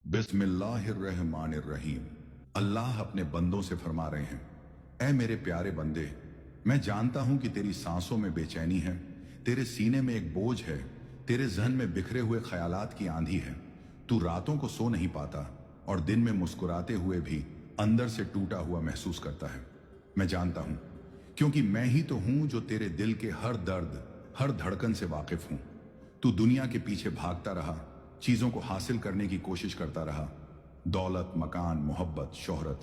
बिस्मिल्लाहिर्रहमानिर्रहीम। अल्लाह अपने बंदों से फरमा रहे हैं, ऐ मेरे प्यारे बंदे, मैं जानता हूं कि तेरी सांसों में बेचैनी है, तेरे सीने में एक बोझ है, तेरे जहन में बिखरे हुए ख्यालात की आंधी है। तू रातों को सो नहीं पाता और दिन में मुस्कुराते हुए भी अंदर से टूटा हुआ महसूस करता है। मैं जानता हूं, क्योंकि मैं ही तो हूं जो तेरे दिल के हर दर्द, हर धड़कन से वाकिफ हूं। तू दुनिया के पीछे भागता रहा, चीजों को हासिल करने की कोशिश करता रहा, दौलत, मकान, मोहब्बत, शोहरत,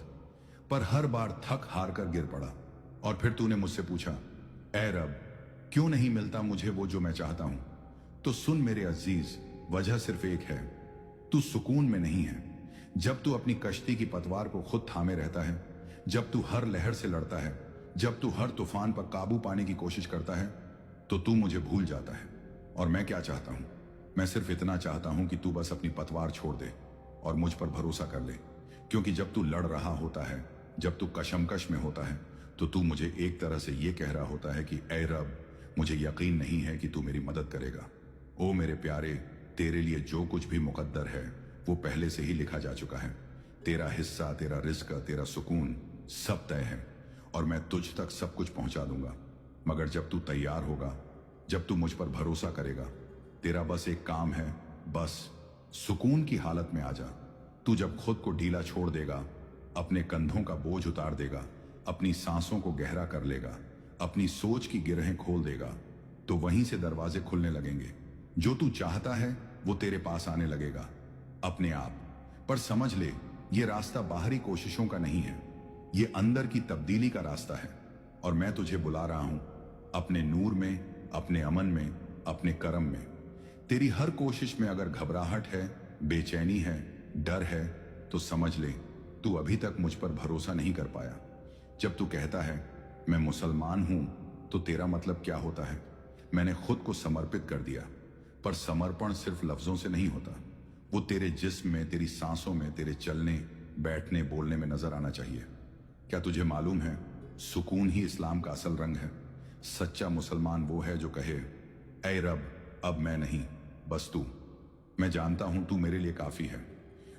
पर हर बार थक हार कर गिर पड़ा। और फिर तूने मुझसे पूछा, ऐ रब, क्यों नहीं मिलता मुझे वो जो मैं चाहता हूं? तो सुन मेरे अजीज, वजह सिर्फ एक है, तू सुकून में नहीं है। जब तू अपनी कश्ती की पतवार को खुद थामे रहता है, जब तू हर लहर से लड़ता है, जब तू हर तूफान पर काबू पाने की कोशिश करता है, तो तू मुझे भूल जाता है। और मैं क्या चाहता हूं? मैं सिर्फ इतना चाहता हूं कि तू बस अपनी पतवार छोड़ दे और मुझ पर भरोसा कर ले। क्योंकि जब तू लड़ रहा होता है, जब तू कशमकश में होता है, तो तू मुझे एक तरह से ये कह रहा होता है कि ऐ रब, मुझे यकीन नहीं है कि तू मेरी मदद करेगा। ओ मेरे प्यारे, तेरे लिए जो कुछ भी मुकद्दर है वो पहले से ही लिखा जा चुका है। तेरा हिस्सा, तेरा रिस्क, तेरा सुकून सब तय है और मैं तुझ तक सब कुछ पहुंचा दूंगा। मगर जब तू तैयार होगा, जब तू मुझ पर भरोसा करेगा, तेरा बस एक काम है, बस सुकून की हालत में आ जा। तू जब खुद को ढीला छोड़ देगा, अपने कंधों का बोझ उतार देगा, अपनी सांसों को गहरा कर लेगा, अपनी सोच की गिरहें खोल देगा, तो वहीं से दरवाजे खुलने लगेंगे। जो तू चाहता है वो तेरे पास आने लगेगा अपने आप। पर समझ ले, ये रास्ता बाहरी कोशिशों का नहीं है, ये अंदर की तब्दीली का रास्ता है। और मैं तुझे बुला रहा हूं अपने नूर में, अपने अमन में, अपने करम में। तेरी हर कोशिश में अगर घबराहट है, बेचैनी है, डर है, तो समझ ले तू अभी तक मुझ पर भरोसा नहीं कर पाया। जब तू कहता है मैं मुसलमान हूं, तो तेरा मतलब क्या होता है? मैंने खुद को समर्पित कर दिया। पर समर्पण सिर्फ लफ्जों से नहीं होता, वो तेरे जिस्म में, तेरी सांसों में, तेरे चलने, बैठने, बोलने में नजर आना चाहिए। क्या तुझे मालूम है, सुकून ही इस्लाम का असल रंग है। सच्चा मुसलमान वो है जो कहे, ऐ रब, अब मैं नहीं, बस तू। मैं जानता हूं तू मेरे लिए काफी है।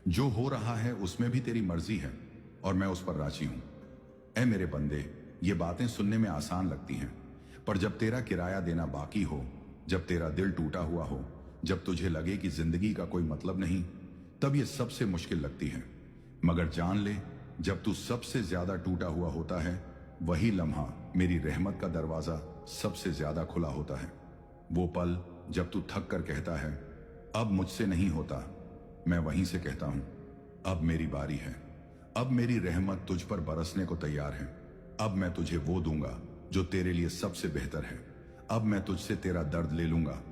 जो हो रहा है उसमें भी तेरी मर्जी है और मैं उस पर राजी हूं। ऐ मेरे बंदे, ये बातें सुनने में आसान लगती हैं, पर जब तेरा किराया देना बाकी हो, जब तेरा दिल टूटा हुआ हो, जब तुझे लगे कि जिंदगी का कोई मतलब नहीं, तब ये सबसे मुश्किल लगती है। मगर जान ले, जब तू सबसे ज्यादा टूटा हुआ होता है, वही लम्हा मेरी रहमत का दरवाजा सबसे ज्यादा खुला होता है। वो पल जब तू थक कर कहता है, अब मुझसे नहीं होता, मैं वहीं से कहता हूं, अब मेरी बारी है। अब मेरी रहमत तुझ पर बरसने को तैयार है। अब मैं तुझे वो दूंगा जो तेरे लिए सबसे बेहतर है। अब मैं तुझसे तेरा दर्द ले लूंगा